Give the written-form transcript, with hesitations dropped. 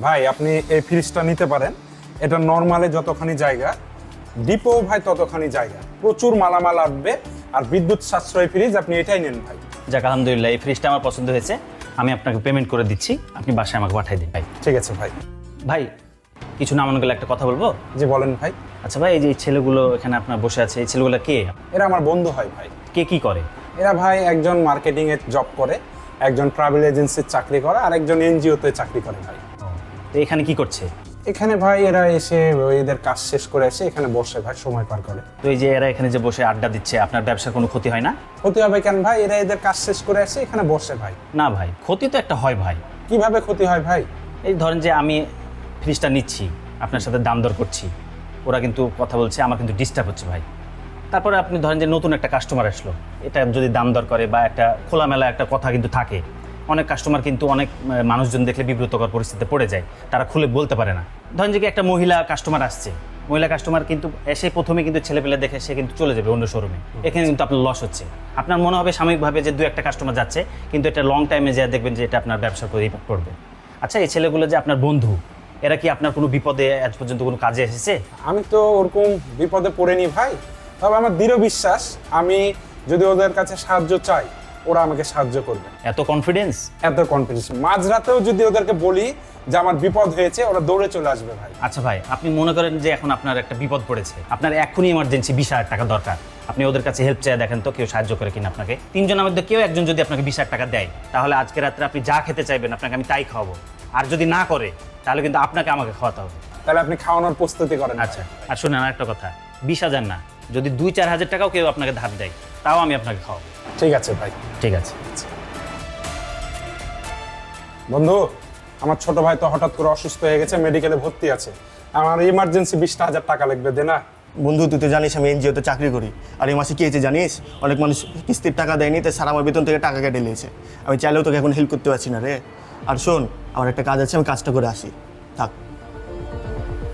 ভাই আপনি এই ফ্রিজটা নিতে পারেন। এটা নর্মালে যতখানি জায়গা, ডিপো ভাই ততখানি জায়গা, প্রচুর মালামাল আসবে আর বিদ্যুৎ সাশ্রয় ফ্রিজ, আপনি এটাই নেন ভাই। যাক আলহামদুলিল্লাহ, এই ফ্রিজটা আমার পছন্দ হয়েছে। আমি আপনাকে পেমেন্ট করে দিচ্ছি, আপনি বাসায় আমাকে পাঠিয়ে দিন ভাই। ঠিক আছে ভাই। ভাই কিছু না মনে গেলে একটা কথা বলবো। জি বলেন ভাই। আচ্ছা ভাই, এই যে এই ছেলেগুলো এখানে আপনার বসে আছে, এই ছেলেগুলো কে? এরা আমার বন্ধু হয় ভাই। কে কি করে? এরা ভাই একজন মার্কেটিং এর জব করে, একজন ট্রাভেল এজেন্সির চাকরি করে, আর একজন এনজিওতে চাকরি করে ভাই। তো এখানে কি করছে? এখানে ভাই এরা এসে এদের কাজ শেষ করে এসে এখানে বসে ভাই সময় পার করে। তো এই যে এরা এখানে যে বসে আড্ডা দিচ্ছে, আপনার ব্যবসার কোনো ক্ষতি হয় না? ক্ষতি হবে কেন ভাই? এরা এদের কাজ শেষ করে এসে এখানে বসে ভাই। না ভাই, ক্ষতি তো একটা হয় ভাই। কিভাবে ক্ষতি হয় ভাই? এই ধরেন যে আমি ফ্রিজটা নিচ্ছি, আপনার সাথে দাম দর করছি, ওরা কিন্তু কথা বলছে, আমার কিন্তু ডিস্টার্ব হচ্ছে ভাই। তারপরে আপনি ধরেন যে নতুন একটা কাস্টমার আসলো, এটা যদি দাম দর করে বা একটা খোলামেলা একটা কথা কিন্তু থাকে, অনেক কাস্টমার কিন্তু অনেক মানুষজন দেখলে বিব্রতকর পরিস্থিতিতে পড়ে যায়, তারা খুলে বলতে পারে না। ধরেন যে কি একটা মহিলা কাস্টমার আসছে, মহিলা কাস্টমার কিন্তু এসে প্রথমে কিন্তু ছেলেপেলে দেখে সে কিন্তু চলে যাবে অন্য শোরুমে, এখানে কিন্তু আপনার লস হচ্ছে। আপনার মনে হবে সাময়িকভাবে যে দু একটা কাস্টমার যাচ্ছে, কিন্তু এটা লং টাইমে যা দেখবেন যে এটা আপনার ব্যবসার উপর ইফেক্ট করবে। আচ্ছা, এই ছেলেগুলো যে আপনার বন্ধু, এরা কি আপনার কোনো বিপদে আজ পর্যন্ত কোনো কাজে এসেছে? আমি তো ওরকম বিপদে পড়েনি ভাই, তবে আমার দৃঢ় বিশ্বাস আমি যদি ওদের কাছে সাহায্য চাই, ওরা আমাকে সাহায্য করবে। এত কনফিডেন্স? এত কনফিডেন্স, মাঝরাতেও যদি ওদেরকে বলি যে আমার বিপদ হয়েছে, ওরা দৌড়ে চলে আসবে ভাই। আচ্ছা ভাই, আপনি মনে করেন যে এখন আপনার একটা বিপদ পড়েছে, আপনার এখনই ইমার্জেন্সি 20,000 টাকা দরকার, আপনি ওদের কাছে হেল্প চাই, দেখেন তো কেউ সাহায্য করে কিনা আপনাকে। তিনজনের মধ্যে কেউ একজন যদি আপনাকে 20,000 টাকা দেয়, তাহলে আজকে রাত্রে আপনি যা খেতে চাইবেন আপনাকে আমি তাই খাওয়াবো। আর যদি না করে, তাহলে কিন্তু আপনাকে আমাকে খাওয়াতে হবে। তাহলে আপনি খাওয়ানোর প্রস্তুতি করেন। আচ্ছা, আর শুনেন আর একটা কথা, 20,000 না, যদি 2-4 হাজার টাকাও কেউ আপনাকে ধার দেয়, তাও আমি আপনাকে খাওয়াবো। ঠিক আছে ভাই। ঠিক আছে। বন্ধু, আমার ছোট ভাই তো হঠাৎ করে অসুস্থ হয়ে গেছে, মেডিকেলে ভর্তি আছে, আমার ইমার্জেন্সি 20,000 টাকা লাগবে, দে না। বন্ধু তুই তো জানিস আমি এনজিওতে চাকরি করি, আর এই মাসে কি হয়েছে জানিস? অনেক মানুষ কিস্তির টাকা দেয়নি, তাই সারা আমার বেতন থেকে টাকা কেটে নিয়েছে। আমি চাইলেও তোকে এখন হেল্প করতে পারছি না রে। আর শোন, আমার একটা কাজ আছে, আমি কাজটা করে আসি, থাক।